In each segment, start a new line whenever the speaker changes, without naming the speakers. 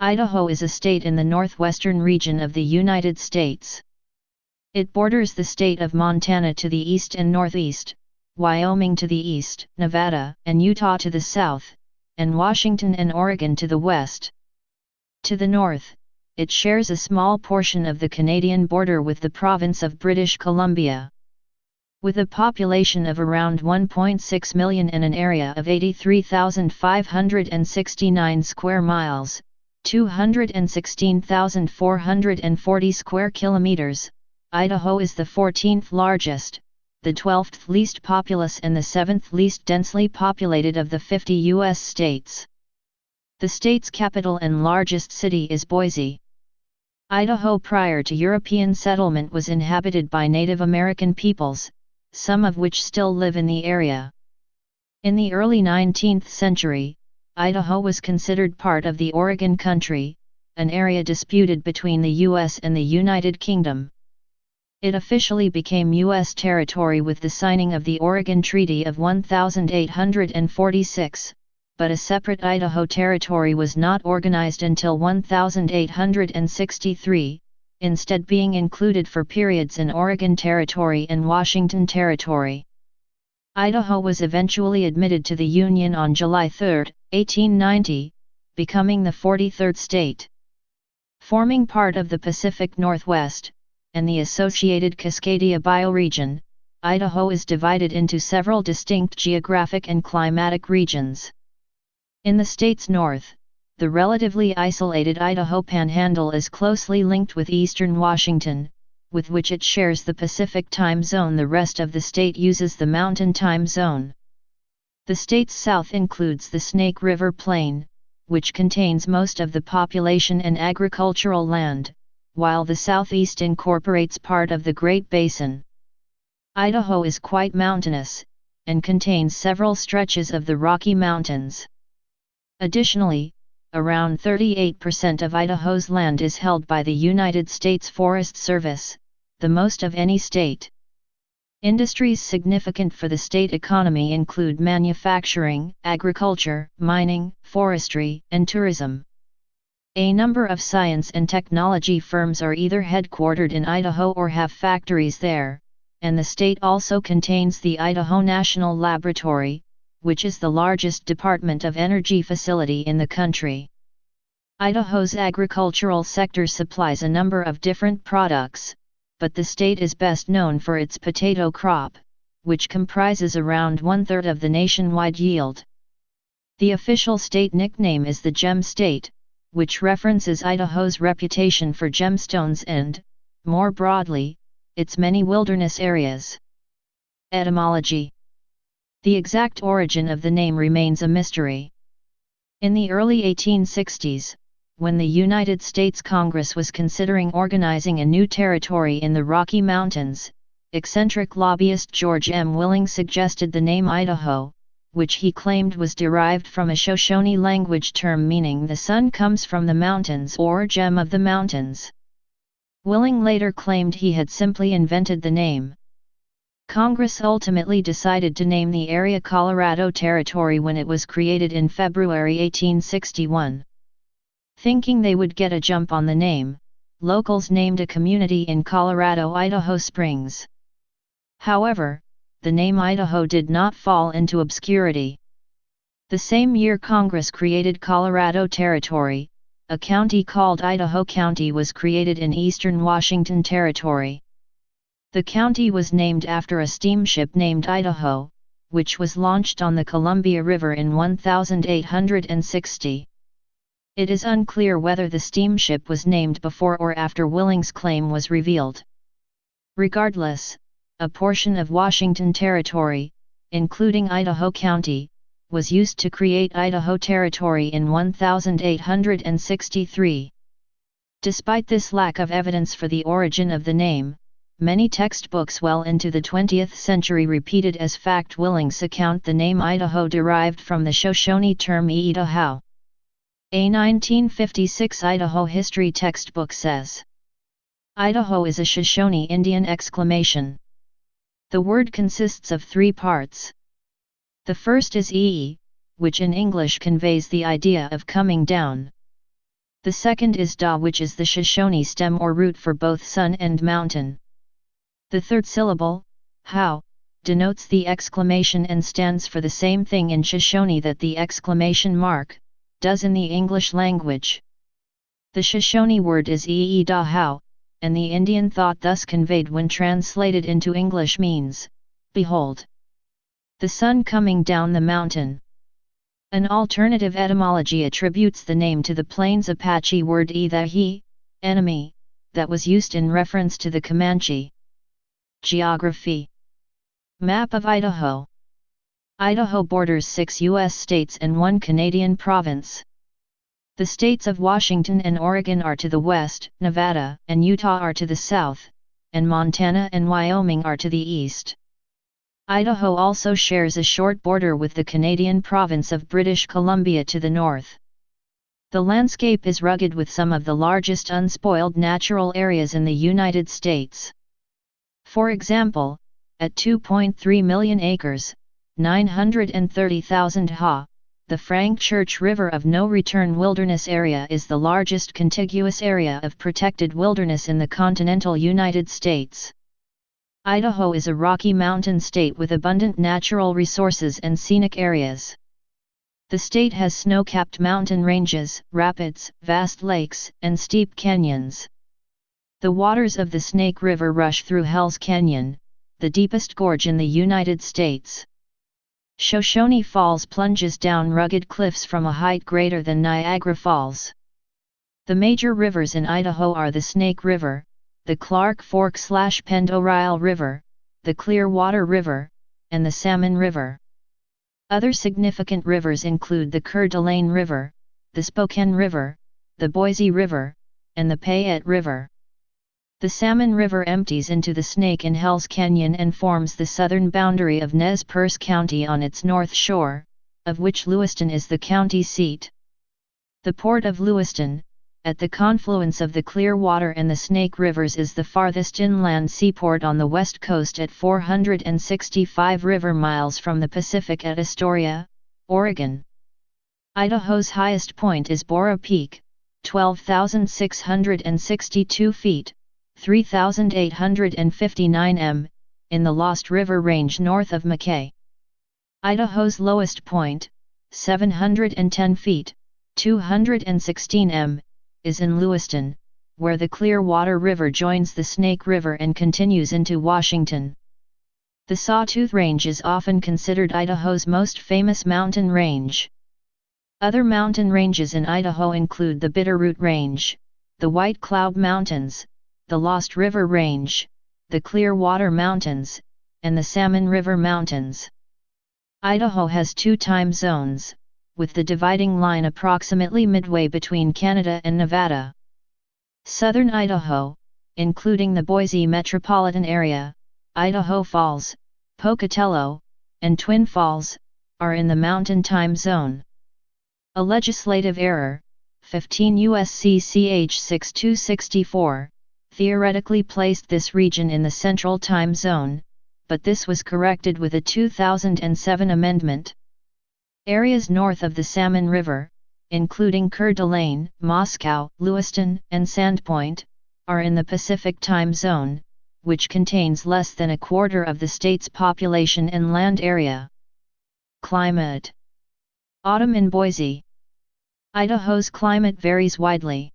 Idaho is a state in the northwestern region of the United States. It borders the state of Montana to the east and northeast, Wyoming to the east, Nevada and Utah to the south, and Washington and Oregon to the west. To the north, it shares a small portion of the Canadian border with the province of British Columbia. With a population of around 1.6 million and an area of 83,569 square miles, 216,440 square kilometers, Idaho is the 14th largest, the 12th least populous and the 7th least densely populated of the 50 U.S. states. The state's capital and largest city is Boise. Idaho prior to European settlement was inhabited by Native American peoples, some of which still live in the area. In the early 19th century, Idaho was considered part of the Oregon Country, an area disputed between the U.S. and the United Kingdom. It officially became U.S. territory with the signing of the Oregon Treaty of 1846, but a separate Idaho Territory was not organized until 1863, instead being included for periods in Oregon Territory and Washington Territory. Idaho was eventually admitted to the Union on July 3, 1890, becoming the 43rd state. Forming part of the Pacific Northwest, and the associated Cascadia bioregion, Idaho is divided into several distinct geographic and climatic regions. In the state's north, the relatively isolated Idaho Panhandle is closely linked with eastern Washington, with which it shares the Pacific time zone. The rest of the state uses the Mountain Time Zone. The state's south includes the Snake River Plain, which contains most of the population and agricultural land, while the southeast incorporates part of the Great Basin. Idaho is quite mountainous, and contains several stretches of the Rocky Mountains. Additionally, around 38% of Idaho's land is held by the United States Forest Service, the most of any state. Industries significant for the state economy include manufacturing, agriculture, mining, forestry, and tourism. A number of science and technology firms are either headquartered in Idaho or have factories there, and the state also contains the Idaho National Laboratory, which is the largest Department of Energy facility in the country. Idaho's agricultural sector supplies a number of different products, but the state is best known for its potato crop, which comprises around one-third of the nationwide yield. The official state nickname is the Gem State, which references Idaho's reputation for gemstones and, more broadly, its many wilderness areas. Etymology. The exact origin of the name remains a mystery. In the early 1860s, when the United States Congress was considering organizing a new territory in the Rocky Mountains, eccentric lobbyist George M. Willing suggested the name Idaho, which he claimed was derived from a Shoshone language term meaning the sun comes from the mountains or gem of the mountains. Willing later claimed he had simply invented the name. Congress ultimately decided to name the area Colorado Territory when it was created in February 1861. Thinking they would get a jump on the name, locals named a community in Colorado Idaho Springs. However, the name Idaho did not fall into obscurity. The same year Congress created Colorado Territory, a county called Idaho County was created in eastern Washington Territory. The county was named after a steamship named Idaho, which was launched on the Columbia River in 1860. It is unclear whether the steamship was named before or after Willing's claim was revealed. Regardless, a portion of Washington Territory, including Idaho County, was used to create Idaho Territory in 1863. Despite this lack of evidence for the origin of the name, many textbooks well into the 20th century repeated as fact Willing's account the name Idaho derived from the Shoshone term Idaho. A 1956 Idaho history textbook says, "Idaho is a Shoshone Indian exclamation. The word consists of three parts. The first is which in English conveys the idea of coming down. The second is da, which is the Shoshone stem or root for both sun and mountain. The third syllable, how, denotes the exclamation and stands for the same thing in Shoshone that the exclamation mark does in the English language. The Shoshone word is da how, and the Indian thought thus conveyed when translated into English means, behold, the sun coming down the mountain. An alternative etymology attributes the name to the Plains Apache word he, enemy, that was used in reference to the Comanche. Geography. Map of Idaho. Idaho borders 6 U.S. states and 1 Canadian province. The states of Washington and Oregon are to the west, Nevada and Utah are to the south, and Montana and Wyoming are to the east. Idaho also shares a short border with the Canadian province of British Columbia to the north. The landscape is rugged with some of the largest unspoiled natural areas in the United States. For example, at 2.3 million acres, 930,000 ha, the Frank Church River of No Return Wilderness Area is the largest contiguous area of protected wilderness in the continental United States. Idaho is a Rocky Mountain state with abundant natural resources and scenic areas. The state has snow-capped mountain ranges, rapids, vast lakes, and steep canyons. The waters of the Snake River rush through Hell's Canyon, the deepest gorge in the United States. Shoshone Falls plunges down rugged cliffs from a height greater than Niagara Falls. The major rivers in Idaho are the Snake River, the Clark Fork/Pendorile River, the Clearwater River, and the Salmon River. Other significant rivers include the Coeur d'Alene River, the Spokane River, the Boise River, and the Payette River. The Salmon River empties into the Snake in Hell's Canyon and forms the southern boundary of Nez Perce County on its north shore, of which Lewiston is the county seat. The port of Lewiston, at the confluence of the Clearwater and the Snake Rivers, is the farthest inland seaport on the west coast at 465 river miles from the Pacific at Astoria, Oregon. Idaho's highest point is Bora Peak, 12,662 feet, 3,859 m, in the Lost River Range north of McKay. Idaho's lowest point, 710 feet, 216 m, is in Lewiston, where the Clearwater River joins the Snake River and continues into Washington. The Sawtooth Range is often considered Idaho's most famous mountain range. Other mountain ranges in Idaho include the Bitterroot Range, the White Cloud Mountains, the Lost River Range, the Clearwater Mountains, and the Salmon River Mountains. Idaho has 2 time zones, with the dividing line approximately midway between Canada and Nevada. Southern Idaho, including the Boise metropolitan area, Idaho Falls, Pocatello, and Twin Falls, are in the Mountain Time Zone. A legislative error, 15 U.S.C. ch. 6264, theoretically placed this region in the Central Time Zone, but this was corrected with a 2007 amendment. Areas north of the Salmon River, including Coeur d'Alene, Moscow, Lewiston, and Sandpoint, are in the Pacific Time Zone, which contains less than a quarter of the state's population and land area. Climate. Autumn in Boise. Idaho's climate varies widely.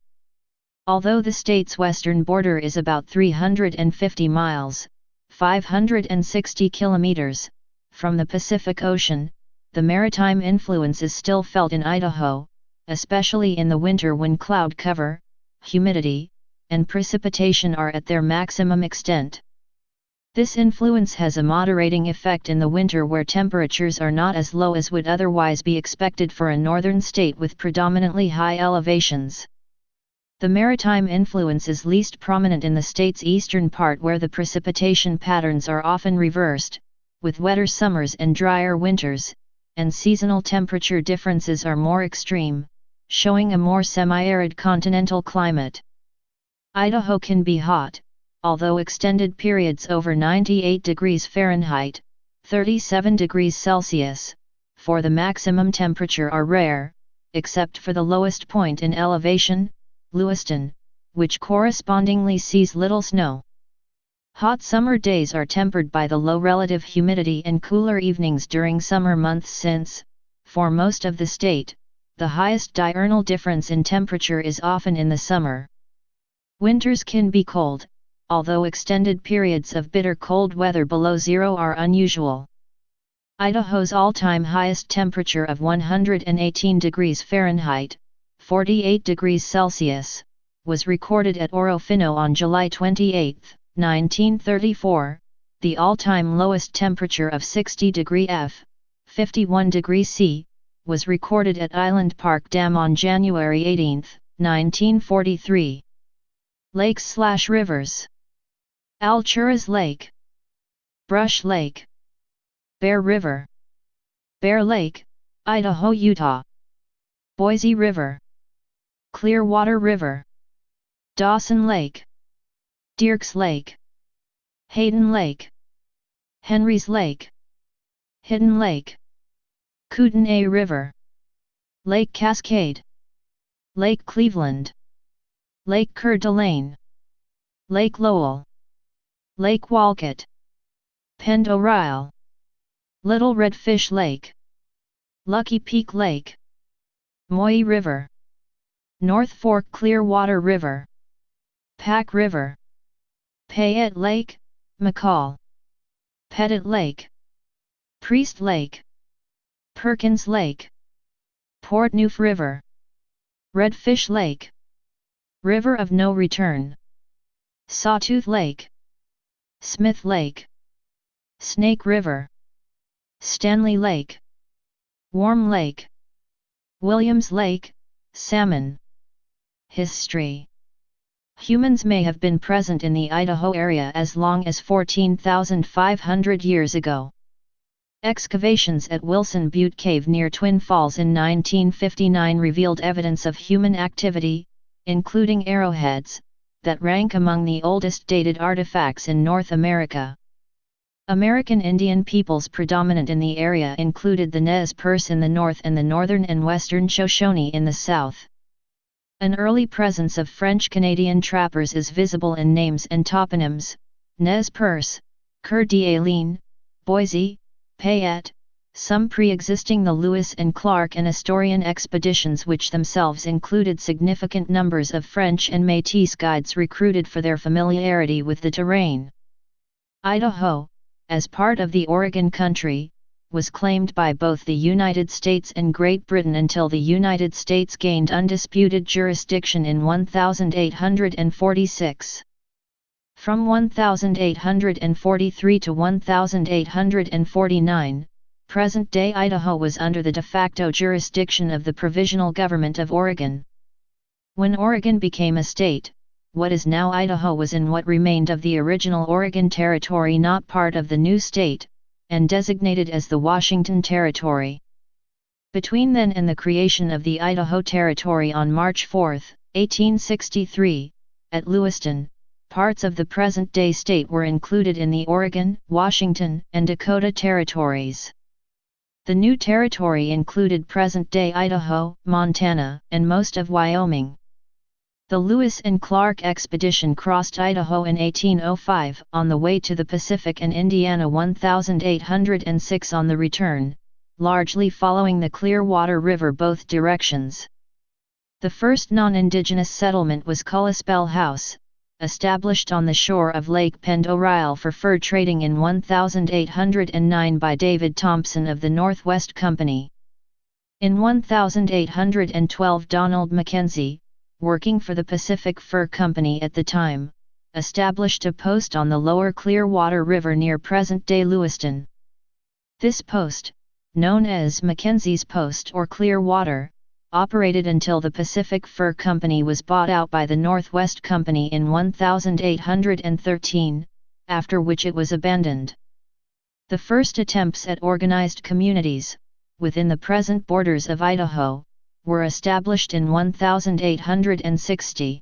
Although the state's western border is about 350 miles, 560 kilometers, from the Pacific Ocean, the maritime influence is still felt in Idaho, especially in the winter when cloud cover, humidity, and precipitation are at their maximum extent. This influence has a moderating effect in the winter where temperatures are not as low as would otherwise be expected for a northern state with predominantly high elevations. The maritime influence is least prominent in the state's eastern part where the precipitation patterns are often reversed, with wetter summers and drier winters, and seasonal temperature differences are more extreme, showing a more semi-arid continental climate. Idaho can be hot, although extended periods over 98 degrees Fahrenheit, 37 degrees Celsius, for the maximum temperature are rare, except for the lowest point in elevation, Lewiston, which correspondingly sees little snow. Hot summer days are tempered by the low relative humidity and cooler evenings during summer months since, for most of the state, the highest diurnal difference in temperature is often in the summer. Winters can be cold, although extended periods of bitter cold weather below zero are unusual. Idaho's all-time highest temperature of 118 degrees Fahrenheit, 48 degrees Celsius, was recorded at Orofino on July 28, 1934. The all-time lowest temperature of 60 degrees F, 51 degrees C, was recorded at Island Park Dam on January 18, 1943. Lakes/rivers. Alturas Lake, Brush Lake, Bear River, Bear Lake, Idaho, Utah. Boise River, Clearwater River, Dawson Lake, Dierks Lake, Hayden Lake, Henry's Lake, Hidden Lake, Kootenai River, Lake Cascade, Lake Cleveland, Lake Coeur d'Alene, Lake Lowell, Lake Walcott, Pend Oreille, Little Redfish Lake, Lucky Peak Lake, Moy River, North Fork Clearwater River, Pack River, Payette Lake, McCall, Pettit Lake, Priest Lake, Perkins Lake, Portneuf River, Redfish Lake, River of No Return, Sawtooth Lake, Smith Lake, Snake River, Stanley Lake, Warm Lake, Williams Lake, Salmon. History. Humans may have been present in the Idaho area as long as 14,500 years ago. Excavations at Wilson Butte Cave near Twin Falls in 1959 revealed evidence of human activity, including arrowheads, that rank among the oldest dated artifacts in North America. American Indian peoples predominant in the area included the Nez Perce in the north and the northern and western Shoshone in the south. An early presence of French-Canadian trappers is visible in names and toponyms: Nez Perce, Coeur d'Alene, Boise, Payette, some pre-existing the Lewis and Clark and Astorian expeditions, which themselves included significant numbers of French and Métis guides recruited for their familiarity with the terrain. Idaho, as part of the Oregon Country, was claimed by both the United States and Great Britain until the United States gained undisputed jurisdiction in 1846. From 1843 to 1849, present-day Idaho was under the de facto jurisdiction of the Provisional Government of Oregon. When Oregon became a state, what is now Idaho was in what remained of the original Oregon Territory, not part of the new state, and designated as the Washington Territory. Between then and the creation of the Idaho Territory on March 4, 1863, at Lewiston, parts of the present-day state were included in the Oregon, Washington, and Dakota territories. The new territory included present-day Idaho, Montana, and most of Wyoming. The Lewis and Clark expedition crossed Idaho in 1805 on the way to the Pacific and Indiana 1806 on the return, largely following the Clearwater River both directions. The first non-indigenous settlement was Kalispell House, established on the shore of Lake Pend Oreille for fur trading in 1809 by David Thompson of the Northwest Company. In 1812 Donald Mackenzie, working for the Pacific Fur Company at the time, established a post on the lower Clearwater River near present-day Lewiston. This post, known as Mackenzie's Post or Clearwater, operated until the Pacific Fur Company was bought out by the Northwest Company in 1813, after which it was abandoned. The first attempts at organized communities, within the present borders of Idaho, were established in 1860.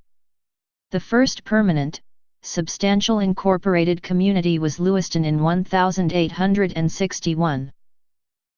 The first permanent, substantial incorporated community was Lewiston in 1861.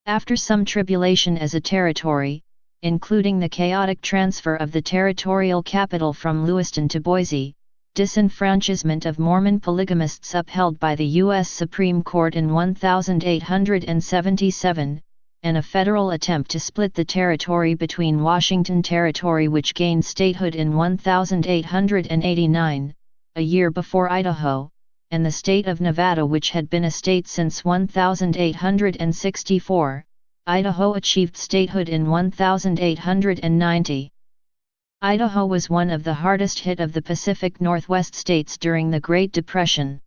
After some tribulation as a territory, including the chaotic transfer of the territorial capital from Lewiston to Boise, disenfranchisement of Mormon polygamists upheld by the U.S. Supreme Court in 1877, and a federal attempt to split the territory between Washington Territory, which gained statehood in 1889, a year before Idaho, and the state of Nevada, which had been a state since 1864. Idaho achieved statehood in 1890. Idaho was one of the hardest hit of the Pacific Northwest states during the Great Depression.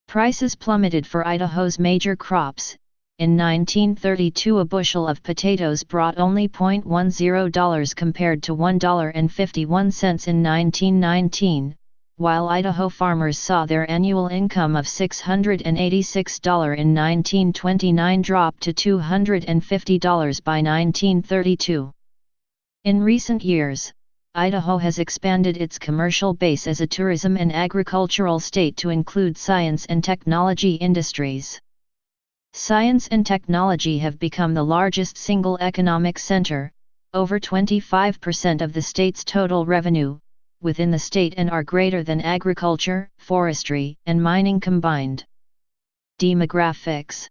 Prices plummeted for Idaho's major crops. In 1932, a bushel of potatoes brought only $0.10 compared to $1.51 in 1919, while Idaho farmers saw their annual income of $686 in 1929 drop to $250 by 1932. In recent years, Idaho has expanded its commercial base as a tourism and agricultural state to include science and technology industries. Science and technology have become the largest single economic center, over 25% of the state's total revenue, within the state, and are greater than agriculture, forestry, and mining combined. Demographics.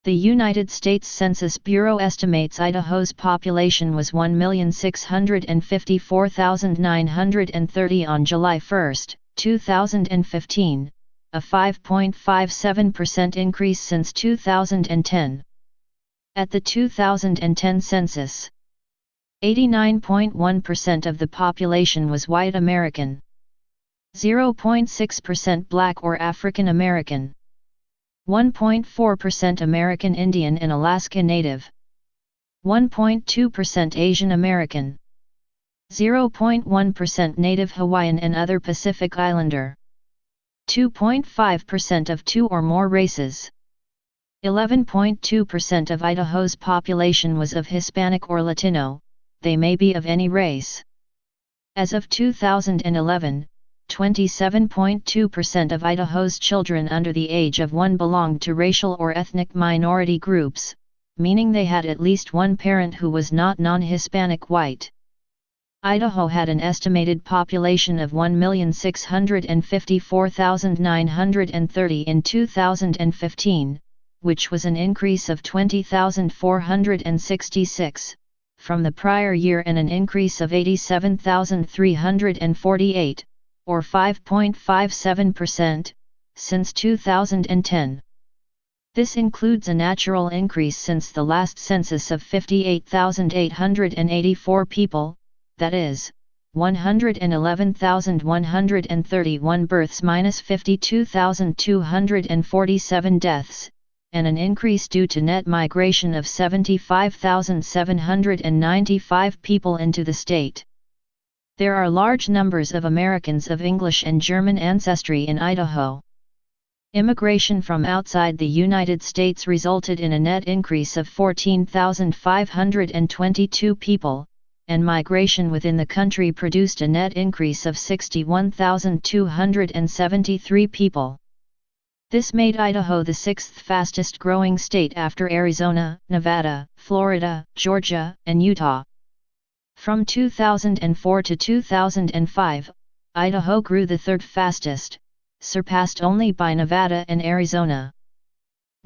The United States Census Bureau estimates Idaho's population was 1,654,930 on July 1, 2015. A 5.57% increase since 2010. At the 2010 census, 89.1% of the population was white American, 0.6% Black or African American, 1.4% American Indian and Alaska Native, 1.2% Asian American, 0.1% Native Hawaiian and other Pacific Islander, 2.5% of two or more races. 11.2% of Idaho's population was of Hispanic or Latino, they may be of any race. As of 2011, 27.2% of Idaho's children under the age of 1 belonged to racial or ethnic minority groups, meaning they had at least one parent who was not non-Hispanic white. Idaho had an estimated population of 1,654,930 in 2015, which was an increase of 20,466 from the prior year and an increase of 87,348, or 5.57%, since 2010. This includes a natural increase since the last census of 58,884 people, that is, 111,131 births minus 52,247 deaths, and an increase due to net migration of 75,795 people into the state. There are large numbers of Americans of English and German ancestry in Idaho. Immigration from outside the United States resulted in a net increase of 14,522 people, and migration within the country produced a net increase of 61,273 people. This made Idaho the sixth fastest growing state after Arizona, Nevada, Florida, Georgia, and Utah. From 2004 to 2005, Idaho grew the third fastest, surpassed only by Nevada and Arizona.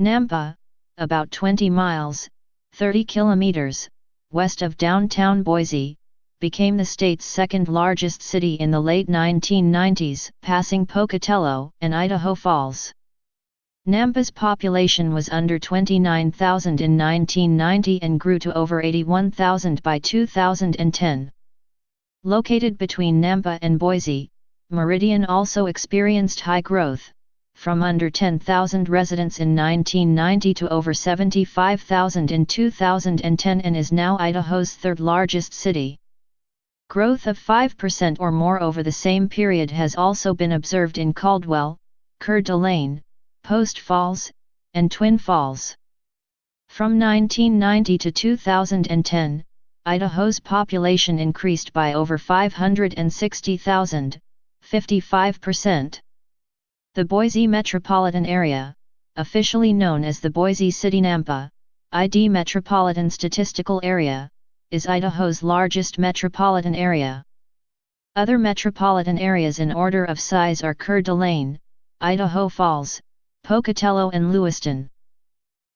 Nampa, about 20 miles, 30 kilometers, west of downtown Boise, became the state's second largest city in the late 1990s, passing Pocatello and Idaho Falls. Nampa's population was under 29,000 in 1990 and grew to over 81,000 by 2010. Located between Nampa and Boise, Meridian also experienced high growth, from under 10,000 residents in 1990 to over 75,000 in 2010 and is now Idaho's third largest city. Growth of 5% or more over the same period has also been observed in Caldwell, Coeur d'Alene, Post Falls, and Twin Falls. From 1990 to 2010, Idaho's population increased by over 560,000, 55%. The Boise Metropolitan Area, officially known as the Boise City Nampa, ID Metropolitan Statistical Area, is Idaho's largest metropolitan area. Other metropolitan areas in order of size are Coeur d'Alene, Idaho Falls, Pocatello and Lewiston.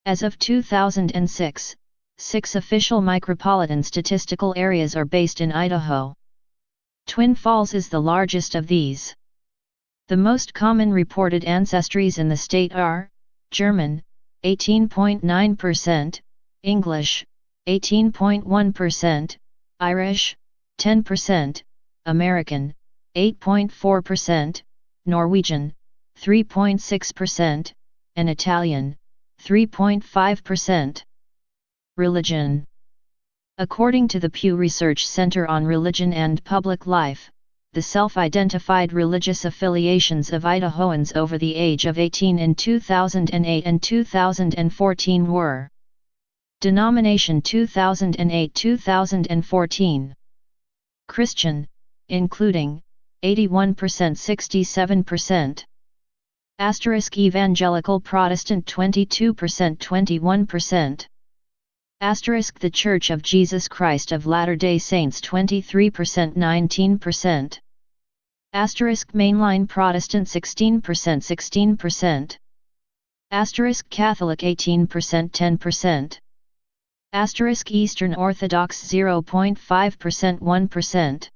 As of 2006, 6 official micropolitan statistical areas are based in Idaho. Twin Falls is the largest of these. The most common reported ancestries in the state are German, 18.9%, English, 18.1%, Irish, 10%, American, 8.4%, Norwegian, 3.6%, and Italian, 3.5%. Religion. According to the Pew Research Center on Religion and Public Life, the self-identified religious affiliations of Idahoans over the age of 18 in 2008 and 2014 were: Denomination 2008-2014 Christian, including 81% 67%. Asterisk Evangelical Protestant 22% 21%. Asterisk The Church of Jesus Christ of Latter-day Saints 23% 19%. Asterisk Mainline Protestant 16% 16%. Asterisk Catholic 18% 10%. Asterisk Eastern Orthodox 0.5% 1%.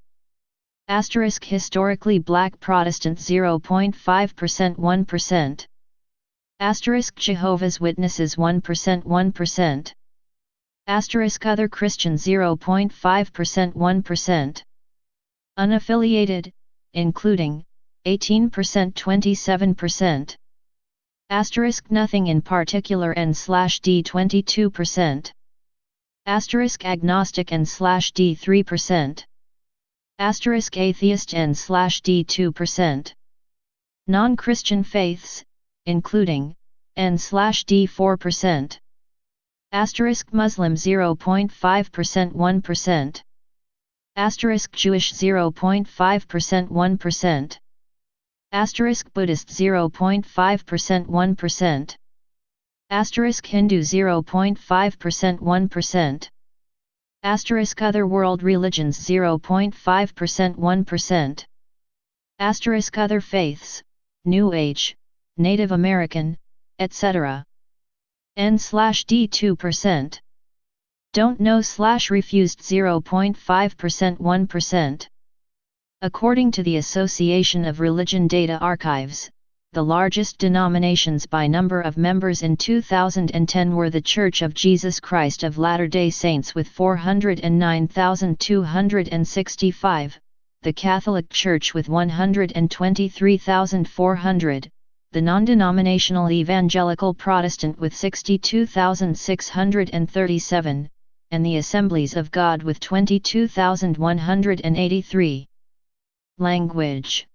Asterisk Historically Black Protestant 0.5% 1%. Asterisk Jehovah's Witnesses 1% 1%. Asterisk Other Christian 0.5% 1%. Unaffiliated, including 18% 27%. Asterisk Nothing in particular n/d 22%. Asterisk Agnostic n/d 3%. Asterisk Atheist n/d 2%. Non-Christian faiths, including n/d 4%. Asterisk Muslim 0.5% 1%. Asterisk Jewish 0.5% 1%. Asterisk Buddhist 0.5% 1%. Asterisk Hindu 0.5% 1%. Asterisk Other World Religions 0.5% 1%. Asterisk Other Faiths, New Age, Native American, etc. n/d 2%. Don't know/refused 0.5% 1%. According to the Association of Religion Data Archives, the largest denominations by number of members in 2010 were the Church of Jesus Christ of Latter-day Saints with 409,265, the Catholic Church with 123,400, the non-denominational Evangelical Protestant with 62,637, and the Assemblies of God with 22,183. Language.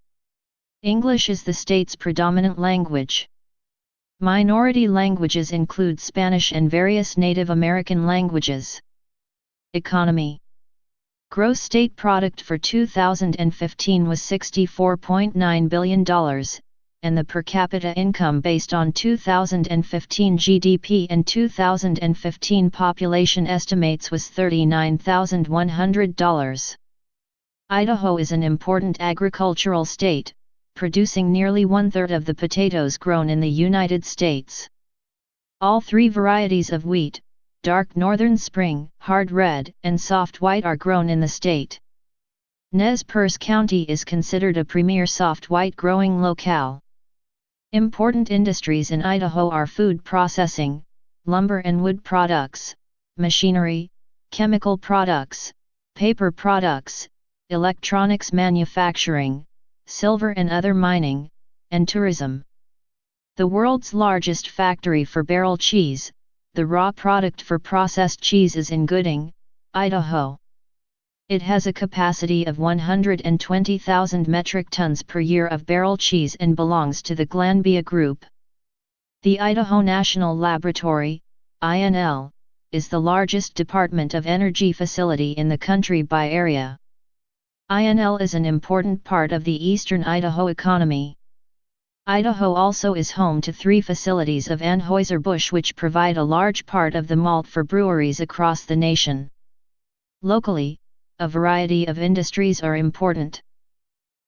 English is the state's predominant language. Minority languages include Spanish and various Native American languages. Economy. Gross state product for 2015 was $64.9 billion, and the per capita income based on 2015 GDP and 2015 population estimates was $39,100. Idaho is an important agricultural state, producing nearly 1/3 of the potatoes grown in the United States. All 3 varieties of wheat, dark northern spring, hard red, and soft white are grown in the state. Nez Perce County is considered a premier soft white growing locale. Important industries in Idaho are food processing, lumber and wood products, machinery, chemical products, paper products, electronics manufacturing, silver and other mining, and tourism. The world's largest factory for barrel cheese, the raw product for processed cheese, is in Gooding, Idaho. It has a capacity of 120,000 metric tons per year of barrel cheese and belongs to the Glanbia Group. The Idaho National Laboratory, INL, is the largest Department of Energy facility in the country by area. INL is an important part of the eastern Idaho economy. Idaho also is home to 3 facilities of Anheuser-Busch which provide a large part of the malt for breweries across the nation. Locally, a variety of industries are important.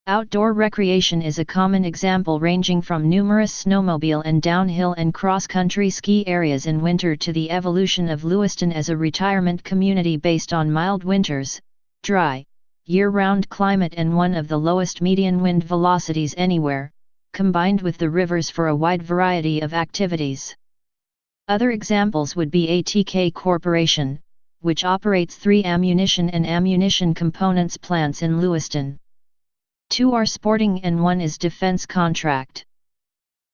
Outdoor recreation is a common example, ranging from numerous snowmobile and downhill and cross-country ski areas in winter to the evolution of Lewiston as a retirement community based on mild winters, dry, year-round climate and one of the lowest median wind velocities anywhere, combined with the rivers for a wide variety of activities. Other examples would be EYNTK Corporation, which operates 3 ammunition and ammunition components plants in Lewiston. 2 are sporting and 1 is defense contract.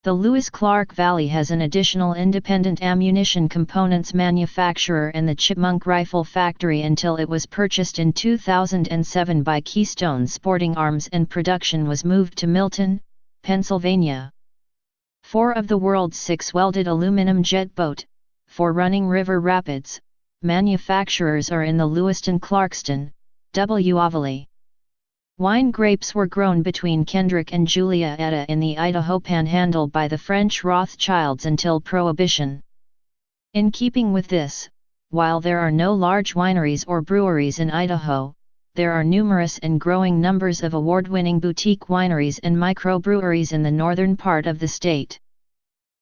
The Lewis-Clark Valley has an additional independent ammunition components manufacturer and the Chipmunk Rifle Factory until it was purchased in 2007 by Keystone Sporting Arms and production was moved to Milton, Pennsylvania. 4 of the world's 6 welded aluminum jet boat, for running river rapids, manufacturers are in the Lewiston-Clarkston, W. Wine grapes were grown between Kendrick and Julietta in the Idaho Panhandle by the French Rothschilds until Prohibition. In keeping with this, while there are no large wineries or breweries in Idaho, there are numerous and growing numbers of award-winning boutique wineries and microbreweries in the northern part of the state.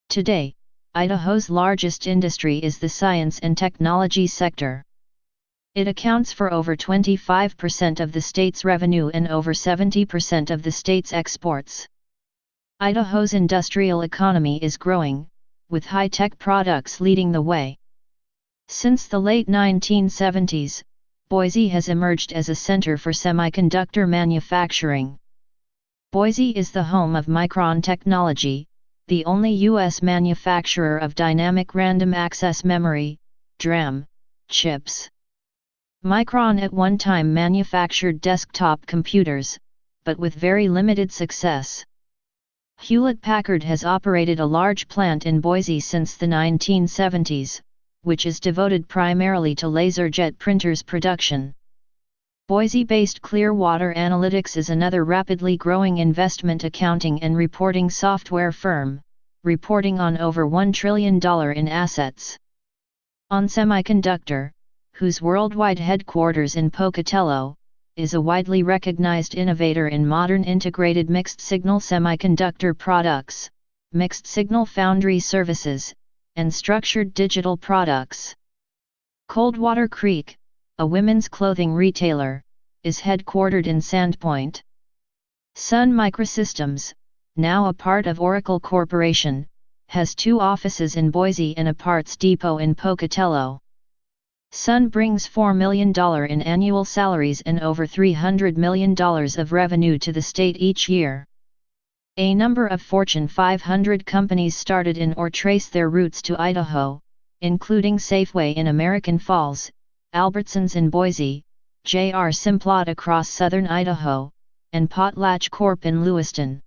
Today, Idaho's largest industry is the science and technology sector. It accounts for over 25% of the state's revenue and over 70% of the state's exports. Idaho's industrial economy is growing, with high-tech products leading the way. Since the late 1970s, Boise has emerged as a center for semiconductor manufacturing. Boise is the home of Micron Technology, the only U.S. manufacturer of dynamic random access memory, DRAM, chips. Micron at one time manufactured desktop computers, but with very limited success. Hewlett-Packard has operated a large plant in Boise since the 1970s, which is devoted primarily to laserjet printers production. Boise-based Clearwater Analytics is another rapidly growing investment accounting and reporting software firm, reporting on over $1 trillion in assets. ON Semiconductor, whose worldwide headquarters in Pocatello, is a widely recognized innovator in modern integrated mixed-signal semiconductor products, mixed-signal foundry services, and structured digital products. Coldwater Creek, a women's clothing retailer, is headquartered in Sandpoint. Sun Microsystems, now a part of Oracle Corporation, has 2 offices in Boise and a parts depot in Pocatello. Sun brings $4 million in annual salaries and over $300 million of revenue to the state each year. A number of Fortune 500 companies started in or trace their roots to Idaho, including Safeway in American Falls, Albertsons in Boise, J.R. Simplot across southern Idaho, and Potlatch Corp in Lewiston.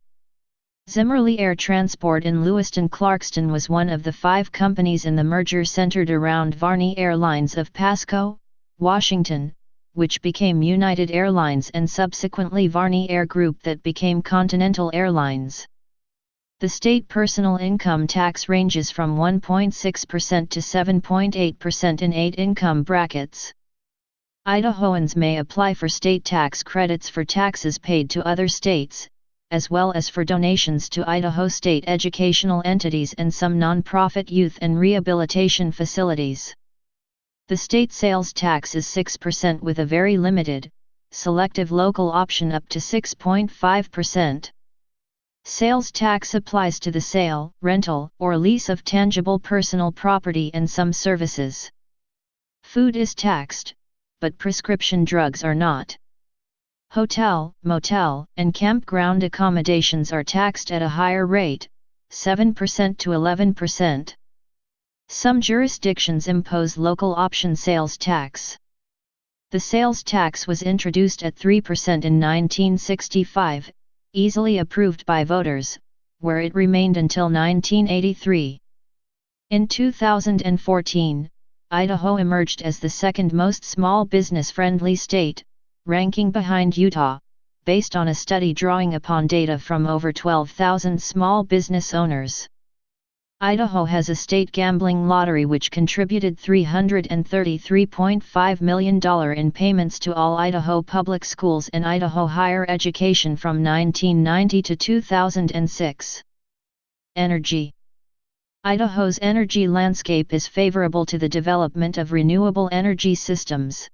Zimmerly Air Transport in Lewiston-Clarkston was one of the 5 companies in the merger centered around Varney Airlines of Pasco, Washington, which became United Airlines and subsequently Varney Air Group that became Continental Airlines. The state personal income tax ranges from 1.6% to 7.8% in 8 income brackets. Idahoans may apply for state tax credits for taxes paid to other states, as well as for donations to Idaho state educational entities and some nonprofit youth and rehabilitation facilities. The state sales tax is 6% with a very limited, selective local option up to 6.5%. Sales tax applies to the sale, rental, or lease of tangible personal property and some services. Food is taxed, but prescription drugs are not. Hotel, motel, and campground accommodations are taxed at a higher rate, 7% to 11%. Some jurisdictions impose local option sales tax. The sales tax was introduced at 3% in 1965, easily approved by voters, where it remained until 1983. In 2014, Idaho emerged as the second most small business-friendly state, ranking behind Utah, based on a study drawing upon data from over 12,000 small business owners. Idaho has a state gambling lottery which contributed $333.5 million in payments to all Idaho public schools and Idaho higher education from 1990 to 2006. Energy. Idaho's energy landscape is favorable to the development of renewable energy systems.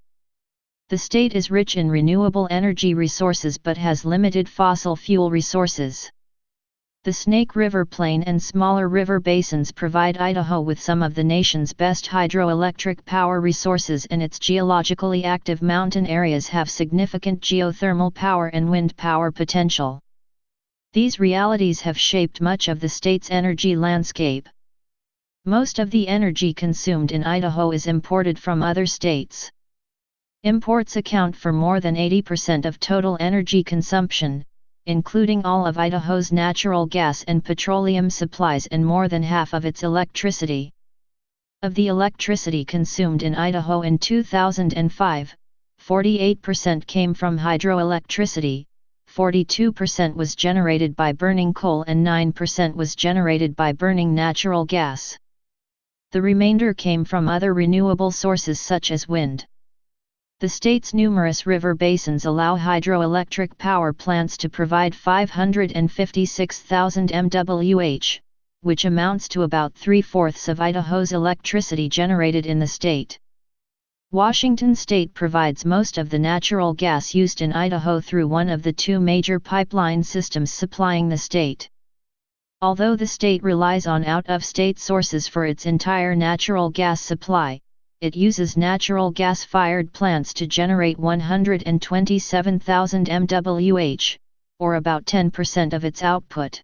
The state is rich in renewable energy resources but has limited fossil fuel resources. The Snake River Plain and smaller river basins provide Idaho with some of the nation's best hydroelectric power resources, and its geologically active mountain areas have significant geothermal power and wind power potential. These realities have shaped much of the state's energy landscape. Most of the energy consumed in Idaho is imported from other states. Imports account for more than 80% of total energy consumption, including all of Idaho's natural gas and petroleum supplies and more than half of its electricity. Of the electricity consumed in Idaho in 2005, 48% came from hydroelectricity, 42% was generated by burning coal and 9% was generated by burning natural gas. The remainder came from other renewable sources such as wind. The state's numerous river basins allow hydroelectric power plants to provide 556,000 MWh, which amounts to about 3/4 of Idaho's electricity generated in the state. Washington state provides most of the natural gas used in Idaho through one of the two major pipeline systems supplying the state. Although the state relies on out-of-state sources for its entire natural gas supply, it uses natural gas-fired plants to generate 127,000 MWh, or about 10% of its output.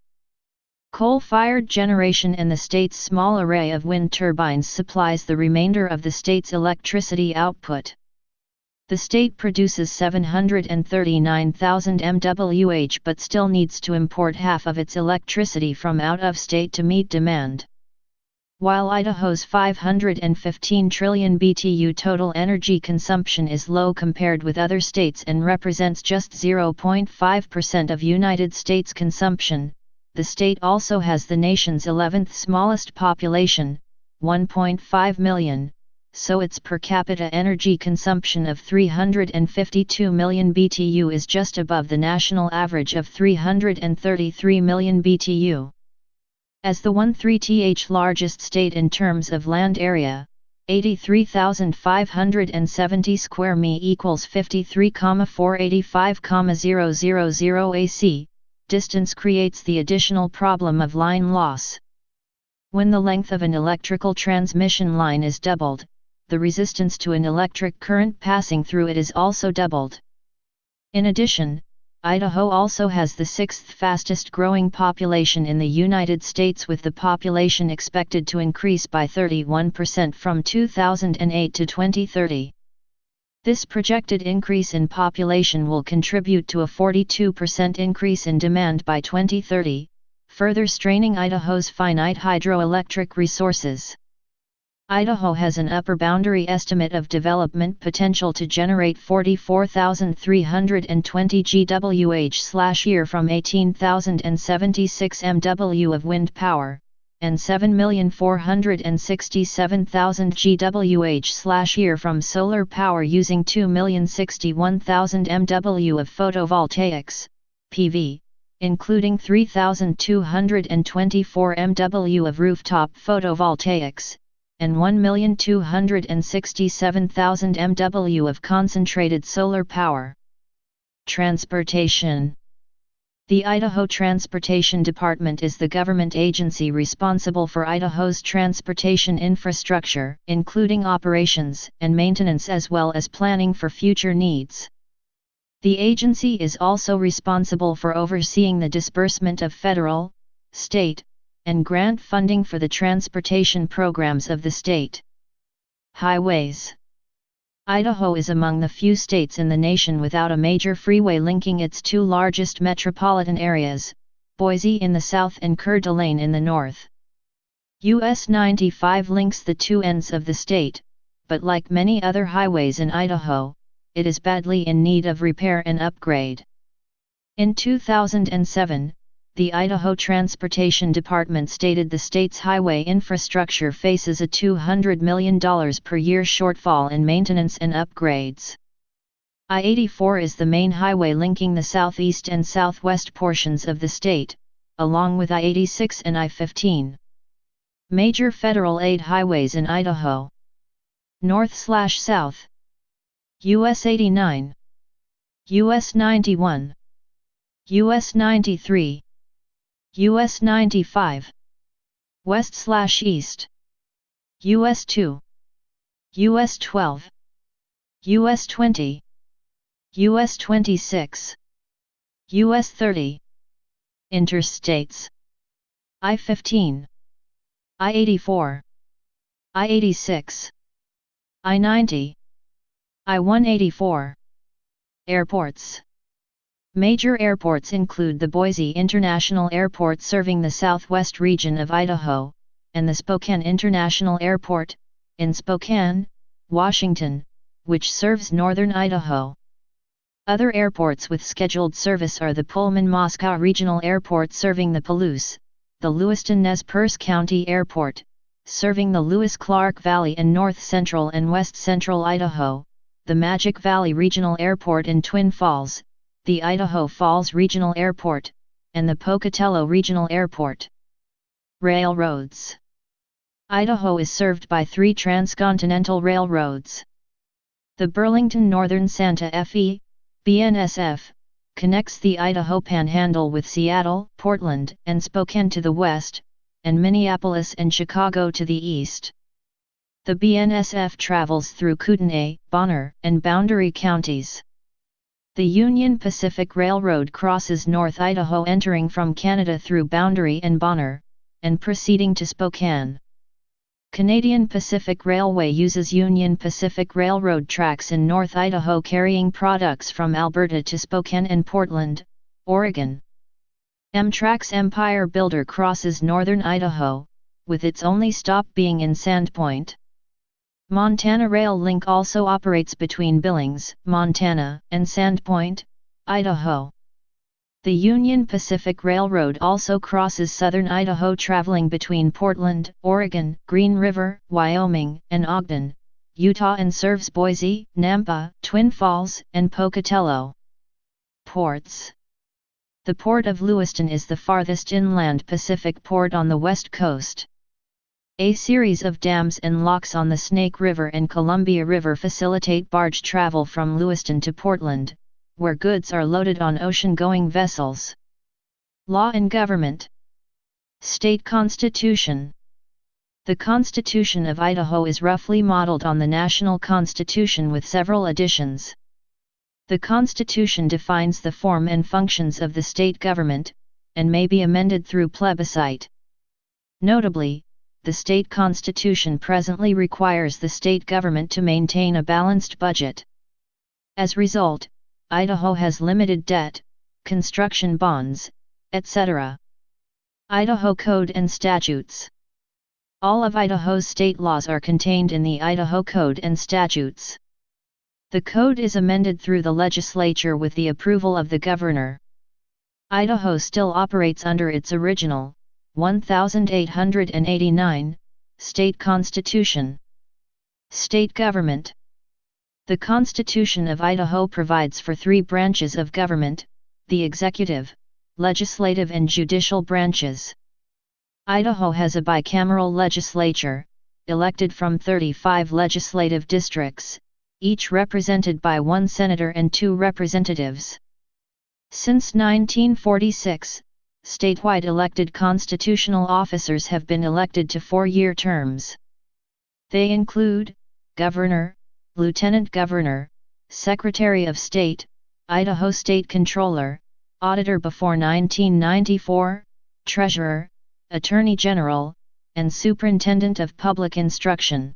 Coal-fired generation and the state's small array of wind turbines supplies the remainder of the state's electricity output. The state produces 739,000 MWh but still needs to import half of its electricity from out-of-state to meet demand. While Idaho's 515 trillion BTU total energy consumption is low compared with other states and represents just 0.5% of United States consumption, the state also has the nation's 11th smallest population, 1.5 million, so its per capita energy consumption of 352 million BTU is just above the national average of 333 million BTU. As the 1/3th largest state in terms of land area, 83,570 square mi equals 53,485,000 AC, distance creates the additional problem of line loss. When the length of an electrical transmission line is doubled, the resistance to an electric current passing through it is also doubled. In addition, Idaho also has the sixth fastest growing population in the United States, with the population expected to increase by 31% from 2008 to 2030. This projected increase in population will contribute to a 42% increase in demand by 2030, further straining Idaho's finite hydroelectric resources. Idaho has an upper boundary estimate of development potential to generate 44,320 GWh/year from 18,076 MW of wind power, and 7,467,000 GWh/year from solar power using 2,061,000 MW of photovoltaics, PV, including 3,224 MW of rooftop photovoltaics, and 1,267,000 MW of concentrated solar power. Transportation. The Idaho Transportation Department is the government agency responsible for Idaho's transportation infrastructure, including operations and maintenance as well as planning for future needs. The agency is also responsible for overseeing the disbursement of federal, state, and grant funding for the transportation programs of the state. Highways. Idaho is among the few states in the nation without a major freeway linking its two largest metropolitan areas, Boise in the south and Coeur d'Alene in the north. US 95 links the two ends of the state, but like many other highways in Idaho, it is badly in need of repair and upgrade. In 2007, the Idaho Transportation Department stated the state's highway infrastructure faces a $200 million per year shortfall in maintenance and upgrades. I-84 is the main highway linking the southeast and southwest portions of the state, along with I-86 and I-15. Major federal aid highways in Idaho: North/South, US 89, US 91, US 93, US 95, West/East, US 2, US 12, US 20, US 26, US 30. Interstates: I-15, I-84, I-86, I-90, I-184. Airports. Major airports include the Boise International Airport serving the southwest region of Idaho, and the Spokane International Airport, in Spokane, Washington, which serves northern Idaho. Other airports with scheduled service are the Pullman-Moscow Regional Airport serving the Palouse, the Lewiston-Nez Perce County Airport, serving the Lewis-Clark Valley and north-central and west-central Idaho, the Magic Valley Regional Airport in Twin Falls, the Idaho Falls Regional Airport, and the Pocatello Regional Airport. Railroads. Idaho is served by 3 transcontinental railroads. The Burlington Northern Santa Fe, BNSF, connects the Idaho Panhandle with Seattle, Portland, and Spokane to the west, and Minneapolis and Chicago to the east. The BNSF travels through Kootenai, Bonner, and Boundary counties. The Union Pacific Railroad crosses North Idaho entering from Canada through Boundary and Bonner, and proceeding to Spokane. Canadian Pacific Railway uses Union Pacific Railroad tracks in North Idaho carrying products from Alberta to Spokane and Portland, Oregon. Amtrak's Empire Builder crosses northern Idaho, with its only stop being in Sandpoint. Montana Rail Link also operates between Billings, Montana, and Sandpoint, Idaho. The Union Pacific Railroad also crosses southern Idaho traveling between Portland, Oregon, Green River, Wyoming, and Ogden, Utah and serves Boise, Nampa, Twin Falls, and Pocatello. Ports. The Port of Lewiston is the farthest inland Pacific port on the west coast. A series of dams and locks on the Snake River and Columbia River facilitate barge travel from Lewiston to Portland, where goods are loaded on ocean-going vessels. Law and Government. State Constitution. The Constitution of Idaho is roughly modeled on the national constitution with several additions. The Constitution defines the form and functions of the state government, and may be amended through plebiscite. Notably, the state constitution presently requires the state government to maintain a balanced budget. As a result, Idaho has limited debt, construction bonds, etc. Idaho Code and Statutes. All of Idaho's state laws are contained in the Idaho Code and Statutes. The code is amended through the legislature with the approval of the governor. Idaho still operates under its original, 1889, state constitution. State government. The Constitution of Idaho provides for 3 branches of government, the executive, legislative and judicial branches. Idaho has a bicameral legislature, elected from 35 legislative districts, each represented by 1 senator and 2 representatives. Since 1946, statewide elected constitutional officers have been elected to 4-year terms. They include Governor, Lieutenant Governor, Secretary of State, Idaho State Controller, Auditor before 1994, Treasurer, Attorney General, and Superintendent of Public Instruction.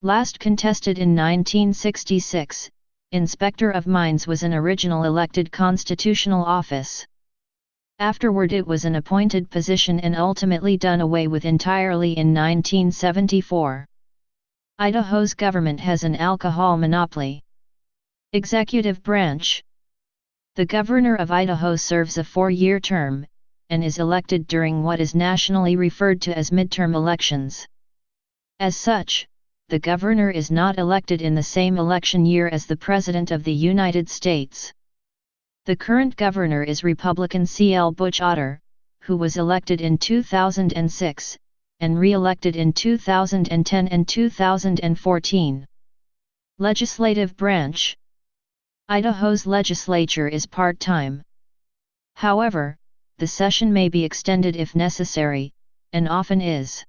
Last contested in 1966, Inspector of Mines was an original elected constitutional office. Afterward it was an appointed position and ultimately done away with entirely in 1974. Idaho's government has an alcohol monopoly. Executive branch. The Governor of Idaho serves a 4-year term, and is elected during what is nationally referred to as midterm elections. As such, the governor is not elected in the same election year as the President of the United States. The current governor is Republican C.L. Butch Otter, who was elected in 2006, and re-elected in 2010 and 2014. Legislative branch. Idaho's legislature is part-time. However, the session may be extended if necessary, and often is.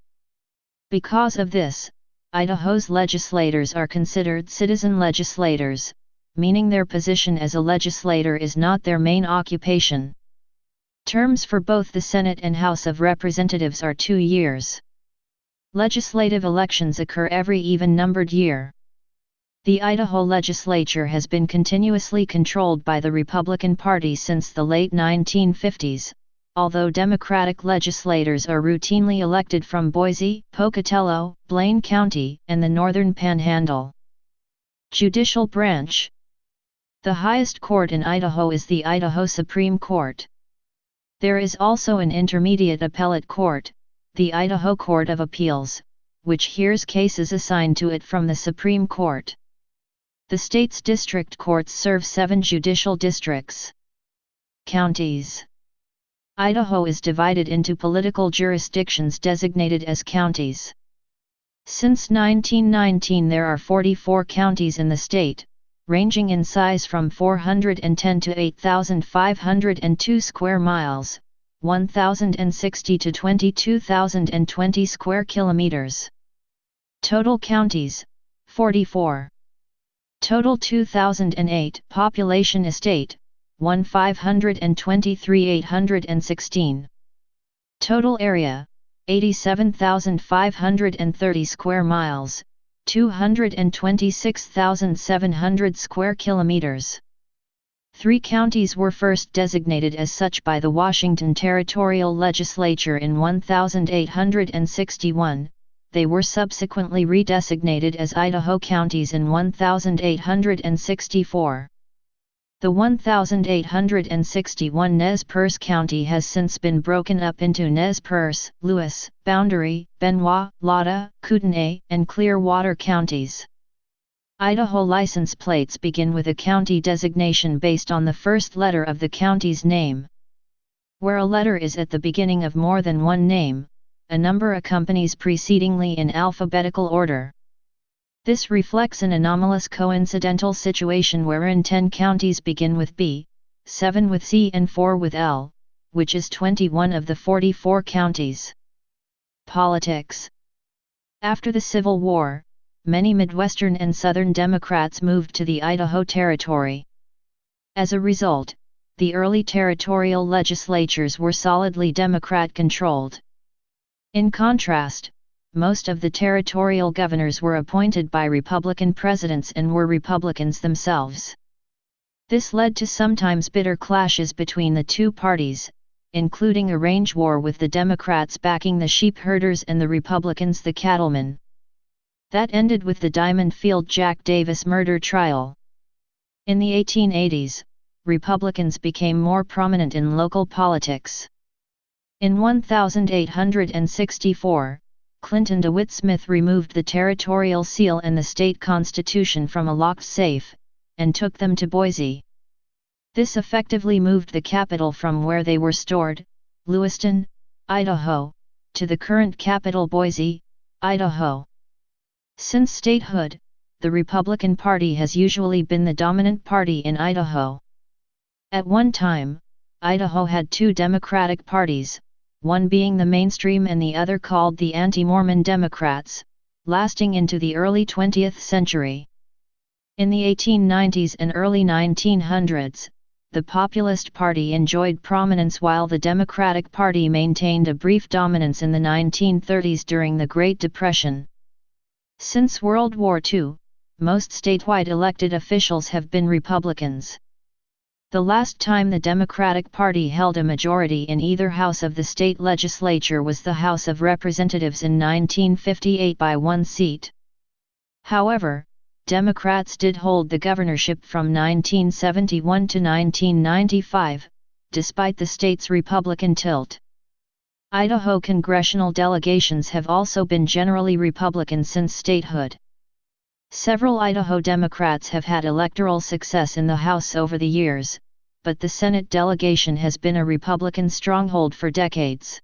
Because of this, Idaho's legislators are considered citizen legislators, meaning their position as a legislator is not their main occupation. Terms for both the Senate and House of Representatives are 2 years. Legislative elections occur every even-numbered year. The Idaho legislature has been continuously controlled by the Republican Party since the late 1950s, although Democratic legislators are routinely elected from Boise, Pocatello, Blaine County, and the Northern Panhandle. Judicial branch. The highest court in Idaho is the Idaho Supreme Court. There is also an intermediate appellate court, the Idaho Court of Appeals, which hears cases assigned to it from the Supreme Court. The state's district courts serve 7 judicial districts. Counties. Idaho is divided into political jurisdictions designated as counties. Since 1919 there are 44 counties in the state, ranging in size from 410 to 8,502 square miles, 1,060 to 22,020 square kilometers. Total counties, 44. Total 2008 population estate, 1,523,816. Total area, 87,530 square miles, 226,700 square kilometers. 3 counties were first designated as such by the Washington Territorial Legislature in 1861, they were subsequently redesignated as Idaho Counties in 1864. The 1861 Nez Perce County has since been broken up into Nez Perce, Lewis, Boundary, Benoit, Lauda, Kootenai, and Clearwater counties. Idaho license plates begin with a county designation based on the first letter of the county's name. Where a letter is at the beginning of more than one name, a number accompanies precedingly in alphabetical order. This reflects an anomalous coincidental situation wherein 10 counties begin with B, 7 with C and 4 with L, which is 21 of the 44 counties. Politics. After the Civil War, many Midwestern and Southern Democrats moved to the Idaho Territory. As a result, the early territorial legislatures were solidly Democrat-controlled. In contrast, most of the territorial governors were appointed by Republican presidents and were Republicans themselves. This led to sometimes bitter clashes between the two parties, including a range war with the Democrats backing the sheep herders and the Republicans the cattlemen. That ended with the Diamond Field Jack Davis murder trial. In the 1880s, Republicans became more prominent in local politics. In 1864, Clinton DeWitt Smith removed the territorial seal and the state constitution from a locked safe, and took them to Boise. This effectively moved the capital from where they were stored, Lewiston, Idaho, to the current capital Boise, Idaho. Since statehood, the Republican Party has usually been the dominant party in Idaho. At one time, Idaho had 2 Democratic parties, one being the mainstream and the other called the anti-Mormon Democrats, lasting into the early 20th century. In the 1890s and early 1900s, the Populist Party enjoyed prominence while the Democratic Party maintained a brief dominance in the 1930s during the Great Depression. Since World War II, most statewide elected officials have been Republicans. The last time the Democratic Party held a majority in either house of the state legislature was the House of Representatives in 1958 by 1 seat. However, Democrats did hold the governorship from 1971 to 1995, despite the state's Republican tilt. Idaho congressional delegations have also been generally Republican since statehood. Several Idaho Democrats have had electoral success in the House over the years, but the Senate delegation has been a Republican stronghold for decades.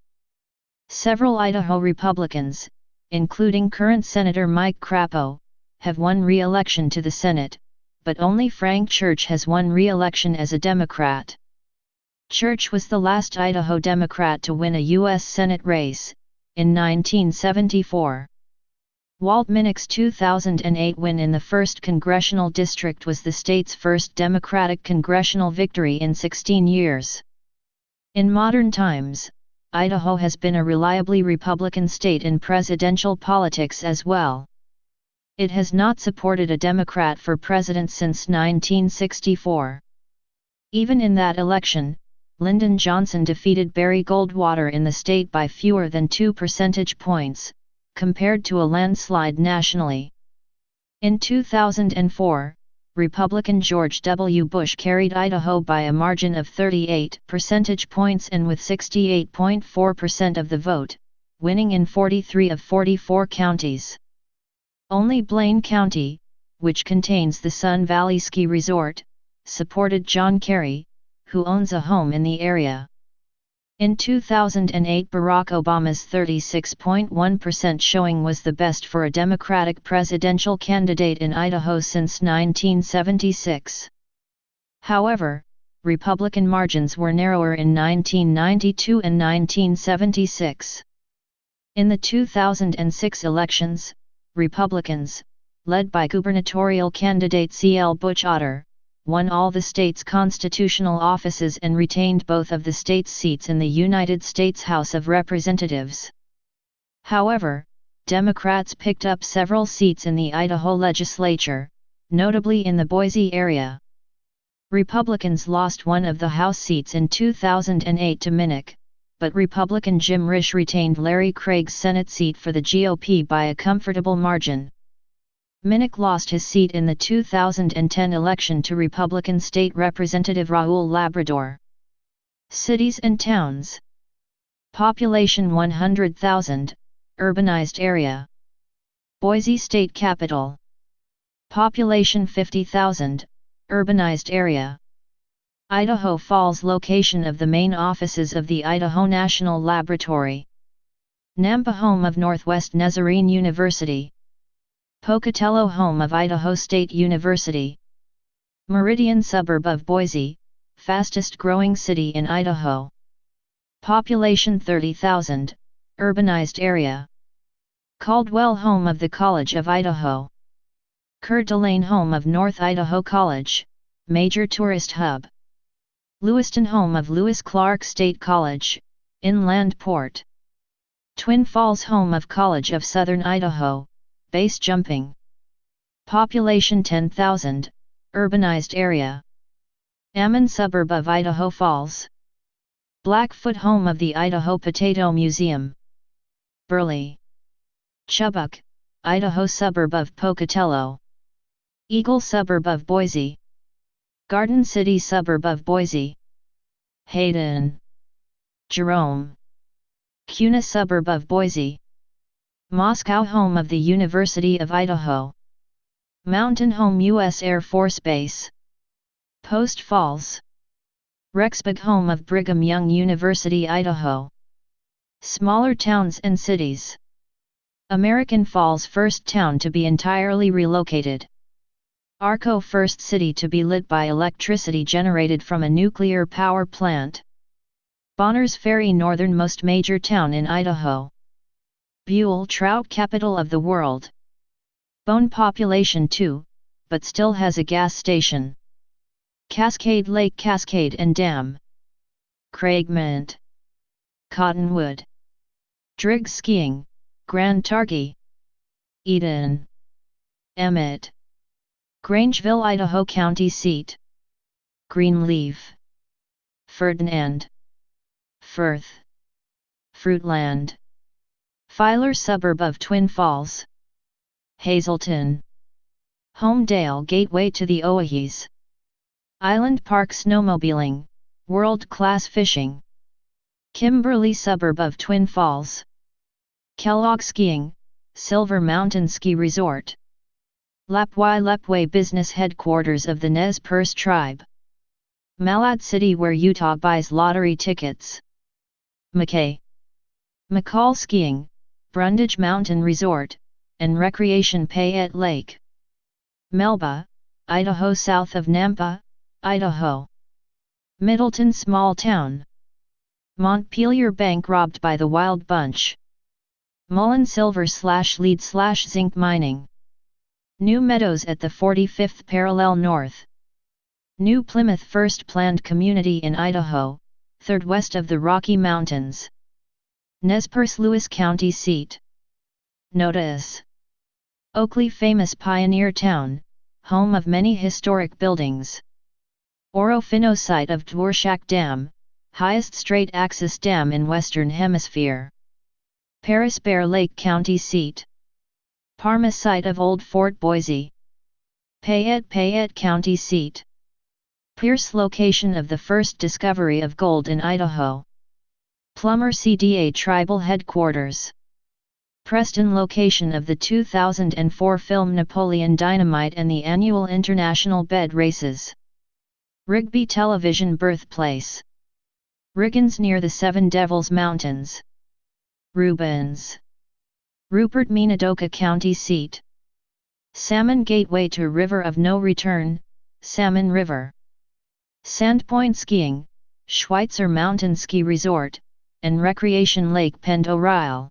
Several Idaho Republicans, including current Senator Mike Crapo, have won re-election to the Senate, but only Frank Church has won re-election as a Democrat. Church was the last Idaho Democrat to win a U.S. Senate race, in 1974. Walt Minnick's 2008 win in the 1st Congressional District was the state's first Democratic congressional victory in 16 years. In modern times, Idaho has been a reliably Republican state in presidential politics as well. It has not supported a Democrat for president since 1964. Even in that election, Lyndon Johnson defeated Barry Goldwater in the state by fewer than 2 percentage points, compared to a landslide nationally. In 2004, Republican George W. Bush carried Idaho by a margin of 38 percentage points and with 68.4% of the vote, winning in 43 of 44 counties. Only Blaine County, which contains the Sun Valley Ski Resort, supported John Kerry, who owns a home in the area. In 2008, Barack Obama's 36.1% showing was the best for a Democratic presidential candidate in Idaho since 1976. However, Republican margins were narrower in 1992 and 1976. In the 2006 elections, Republicans, led by gubernatorial candidate C.L. Butch Otter, won all the state's constitutional offices and retained both of the state's seats in the United States House of Representatives. However, Democrats picked up several seats in the Idaho legislature, notably in the Boise area. Republicans lost one of the House seats in 2008 to Minnick, but Republican Jim Risch retained Larry Craig's Senate seat for the GOP by a comfortable margin. Minnick lost his seat in the 2010 election to Republican State Representative Raul Labrador. Cities and towns. Population 100,000, urbanized area. Boise State Capital. Population 50,000, urbanized area. Idaho Falls, location of the main offices of the Idaho National Laboratory. Nampa, home of Northwest Nazarene University. Pocatello, home of Idaho State University. Meridian, suburb of Boise, fastest growing city in Idaho. Population 30,000, urbanized area. Caldwell, home of the College of Idaho. Coeur d'Alene, home of North Idaho College, major tourist hub. Lewiston, home of Lewis Clark State College, inland port. Twin Falls, home of College of Southern Idaho, base jumping. Population 10,000, urbanized area. Ammon, suburb of Idaho Falls. Blackfoot, home of the Idaho Potato Museum. Burley. Chubbuck, Idaho, suburb of Pocatello. Eagle, suburb of Boise. Garden City, suburb of Boise. Hayden. Jerome. Kuna, suburb of Boise. Moscow, home of the University of Idaho. Mountain Home, U.S. Air Force Base. Post Falls. Rexburg, home of Brigham Young University, Idaho. Smaller towns and cities. American Falls, first town to be entirely relocated. Arco, first city to be lit by electricity generated from a nuclear power plant. Bonners Ferry, northernmost major town in Idaho. Buell, trout capital of the world. Bone, population 2, but still has a gas station. Cascade Lake, Cascade and Dam. Craigmont. Cottonwood. Driggs Skiing, Grand Targhee. Eden. Emmett. Grangeville, Idaho County seat. Greenleaf. Ferdinand. Firth. Fruitland. Filer, suburb of Twin Falls. Hazelton. Homedale, gateway to the Oahes. Island Park, snowmobiling, World-class fishing. Kimberly suburb of Twin Falls. Kellogg Skiing, Silver Mountain Ski Resort. Lepway business headquarters of the Nez Perce tribe. Malad City where Utah buys lottery tickets. McKay. McCall Skiing, Brundage Mountain Resort, and Recreation Payette Lake. Melba, Idaho south of Nampa, Idaho. Middleton Small Town. Montpelier Bank robbed by the Wild Bunch. Mullen Silver/Lead/Zinc Mining. New Meadows at the 45th parallel north. New Plymouth first planned community in Idaho, 3rd west of the Rocky Mountains. Nez Perce Lewis County seat. Notice. Oakley famous pioneer town, home of many historic buildings. Orofino site of Dworshak Dam, highest straight-axis dam in Western Hemisphere. Paris Bear Lake County seat. Parma site of Old Fort Boise. Payette County seat. Pierce location of the first discovery of gold in Idaho. Plummer CDA tribal headquarters. Preston location of the 2004 film Napoleon Dynamite and the annual International Bed Races. Rigby television birthplace. Riggins near the Seven Devils Mountains. Rubens. Rupert Minidoka County seat. Salmon Gateway to River of No Return, Salmon River. Sandpoint Skiing, Schweitzer Mountain Ski Resort, and Recreation Lake Pendorile.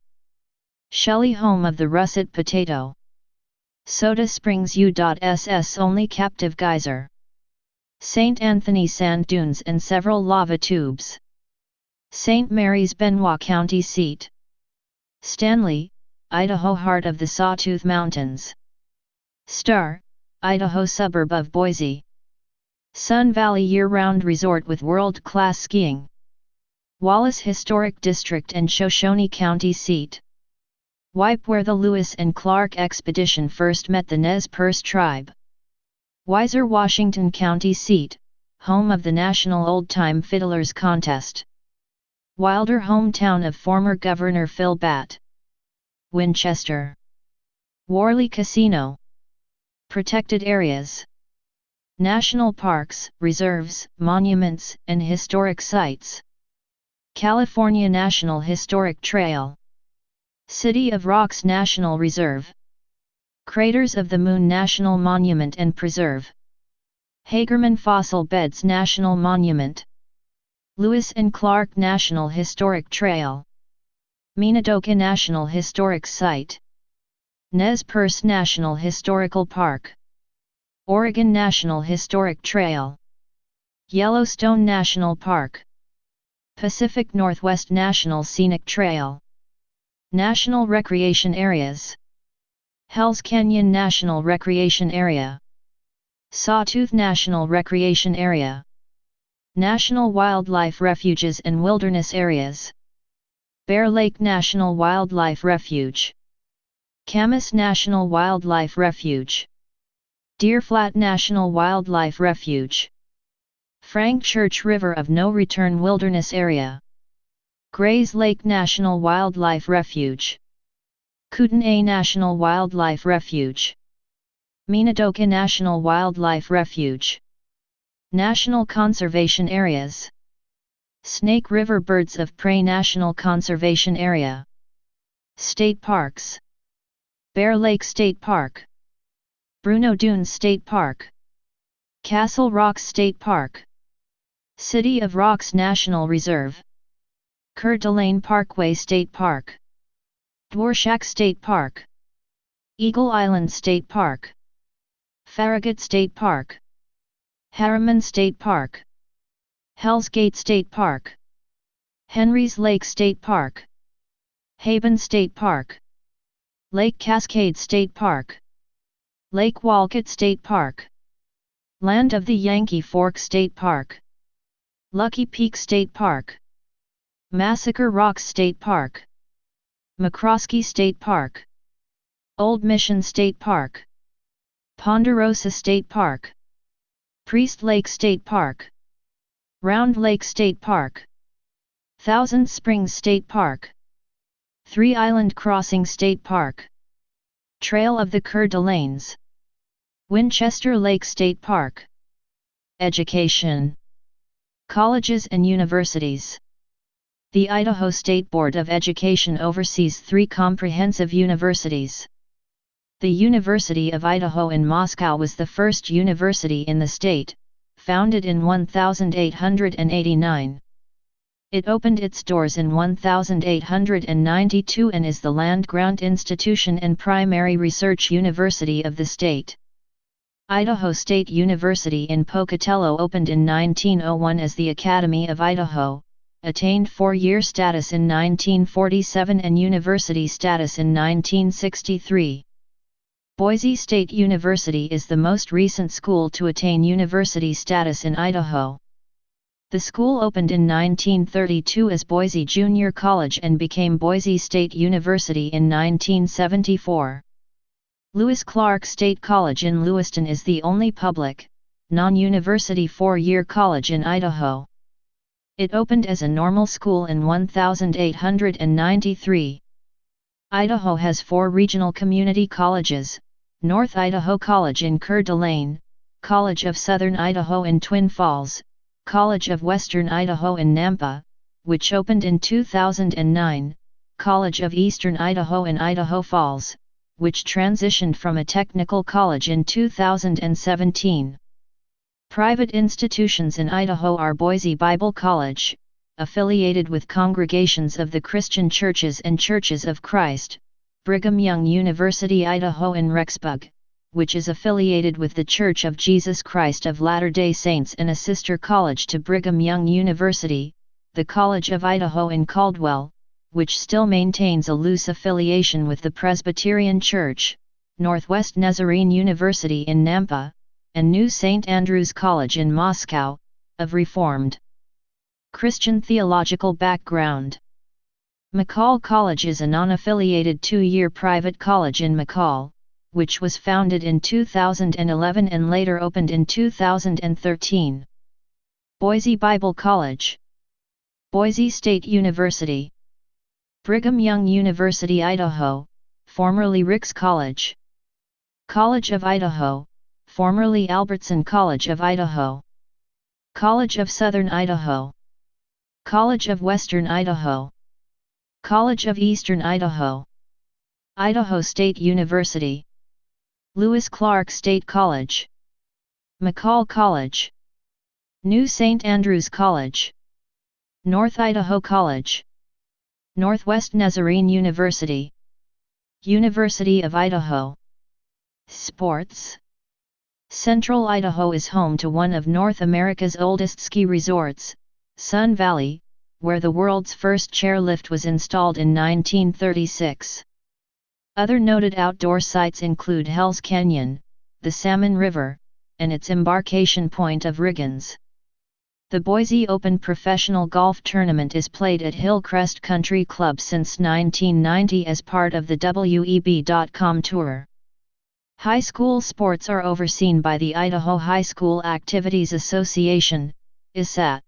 Shelley home of the russet potato. Soda Springs U.SS only captive geyser. St. Anthony sand dunes and several lava tubes. St. Mary's Benoit County seat. Stanley, Idaho heart of the Sawtooth Mountains. Star, Idaho suburb of Boise. Sun Valley year-round resort with world-class skiing. Wallace Historic District and Shoshone County seat. Wipe where the Lewis and Clark expedition first met the Nez Perce tribe. Weiser Washington County seat, home of the National Old Time Fiddlers Contest. Wilder hometown of former Governor Phil Batt. Winchester. Worley Casino. Protected areas. National parks, reserves, monuments, and historic sites. California National Historic Trail. City of Rocks National Reserve. Craters of the Moon National Monument and Preserve. Hagerman Fossil Beds National Monument. Lewis and Clark National Historic Trail. Minidoka National Historic Site. Nez Perce National Historical Park. Oregon National Historic Trail. Yellowstone National Park. Pacific Northwest National Scenic Trail. National Recreation Areas. Hells Canyon National Recreation Area. Sawtooth National Recreation Area. National Wildlife Refuges and Wilderness Areas. Bear Lake National Wildlife Refuge. Camas National Wildlife Refuge. Deer Flat National Wildlife Refuge. Frank Church River of No Return Wilderness Area. Grays Lake National Wildlife Refuge. Kootenai National Wildlife Refuge. Minidoka National Wildlife Refuge. National Conservation Areas. Snake River Birds of Prey National Conservation Area. State Parks. Bear Lake State Park. Bruno Dunes State Park. Castle Rocks State Park. City of Rocks National Reserve. Coeur d'Alene Parkway State Park. Dworshak State Park. Eagle Island State Park. Farragut State Park. Harriman State Park. Hells Gate State Park. Henry's Lake State Park. Haben State Park. Lake Cascade State Park. Lake Walcott State Park. Land of the Yankee Fork State Park. Lucky Peak State Park. Massacre Rocks State Park. McCroskey State Park. Old Mission State Park. Ponderosa State Park. Priest Lake State Park. Round Lake State Park, Thousand Springs State Park, Three Island Crossing State Park, Trail of the Coeur d'Alenes, Winchester Lake State Park. Education. Colleges and universities. The Idaho State Board of Education oversees 3 comprehensive universities. The University of Idaho in Moscow was the first university in the state, founded in 1889. It opened its doors in 1892 and is the land-grant institution and primary research university of the state. Idaho State University in Pocatello opened in 1901 as the Academy of Idaho, attained 4-year status in 1947 and university status in 1963. Boise State University is the most recent school to attain university status in Idaho. The school opened in 1932 as Boise Junior College and became Boise State University in 1974. Lewis Clark State College in Lewiston is the only public, non-university 4-year college in Idaho. It opened as a normal school in 1893. Idaho has 4 regional community colleges: North Idaho College in Coeur d'Alene, College of Southern Idaho in Twin Falls, College of Western Idaho in Nampa, which opened in 2009, College of Eastern Idaho in Idaho Falls, which transitioned from a technical college in 2017. Private institutions in Idaho are Boise Bible College, affiliated with congregations of the Christian Churches and Churches of Christ, Brigham Young University Idaho in Rexburg, which is affiliated with the Church of Jesus Christ of Latter-day Saints and a sister college to Brigham Young University, the College of Idaho in Caldwell, which still maintains a loose affiliation with the Presbyterian Church, Northwest Nazarene University in Nampa, and New St. Andrew's College in Moscow, of Reformed Christian theological background. McCall College is a non-affiliated 2-year private college in McCall, which was founded in 2011 and later opened in 2013. Boise Bible College, Boise State University, Brigham Young University Idaho, formerly Ricks College, College of Idaho, formerly Albertson College of Idaho, College of Southern Idaho, College of Western Idaho, College of Eastern Idaho, Idaho State University, Lewis Clark State College, McCall College, New St. Andrews College, North Idaho College, Northwest Nazarene University, University of Idaho. Sports. Central Idaho is home to one of North America's oldest ski resorts, Sun Valley, where the world's first chairlift was installed in 1936. Other noted outdoor sites include Hell's Canyon, the Salmon River, and its embarkation point of Riggins. The Boise Open professional golf tournament is played at Hillcrest Country Club since 1990 as part of the WEB.com Tour. High school sports are overseen by the Idaho High School Activities Association, ISAT.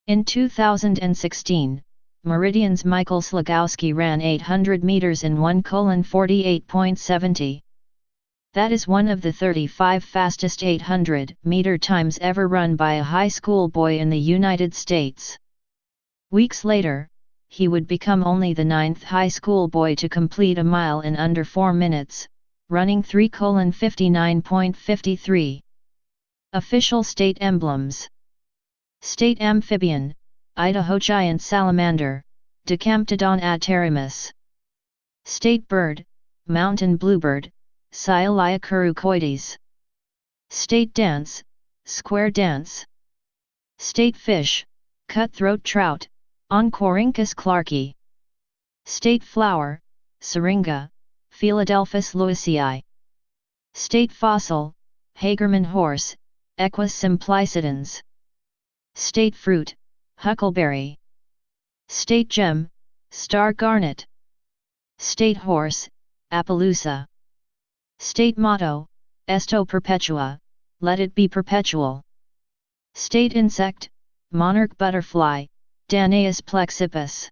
In 2016, Meridian's Michael Slagowski ran 800 meters in 1:48.70. That is one of the 35 fastest 800-meter times ever run by a high school boy in the United States. Weeks later, he would become only the 9th high school boy to complete a mile in under 4 minutes, running 3:59.53. Official state emblems. State amphibian, Idaho giant salamander, Decamptodon aterimus. State bird, mountain bluebird, Cyalia curucoides. State dance, square dance. State fish, cutthroat trout, Oncorhynchus clarkii. State flower, syringa, Philadelphus lewisii. State fossil, Hagerman horse, Equus simplicitans. State fruit, huckleberry. State gem, star garnet. State horse, Appaloosa. State motto, Esto perpetua, let it be perpetual. State insect, monarch butterfly, Danaus plexippus.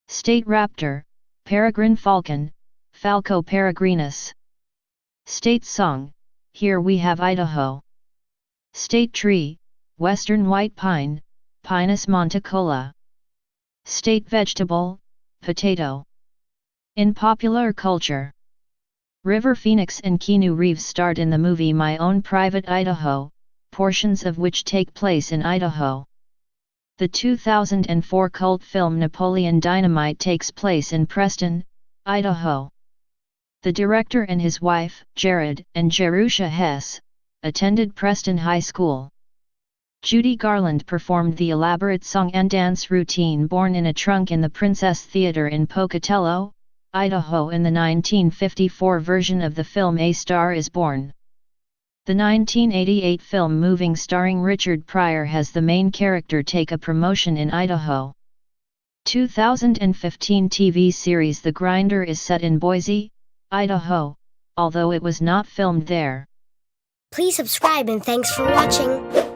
State raptor, peregrine falcon, Falco peregrinus. State song, Here We Have Idaho. State tree, western white pine, Pinus monticola. State vegetable, potato. In popular culture, River Phoenix and Keanu Reeves starred in the movie My Own Private Idaho, portions of which take place in Idaho. The 2004 cult film Napoleon Dynamite takes place in Preston, Idaho. The director and his wife, Jared and Jerusha Hess, attended Preston High School. Judy Garland performed the elaborate song and dance routine Born in a Trunk in the Princess Theater in Pocatello, Idaho in the 1954 version of the film A Star is Born. The 1988 film Moving starring Richard Pryor has the main character take a promotion in Idaho. 2015 TV series The Grinder is set in Boise, Idaho, although it was not filmed there.
Please subscribe and thanks for watching.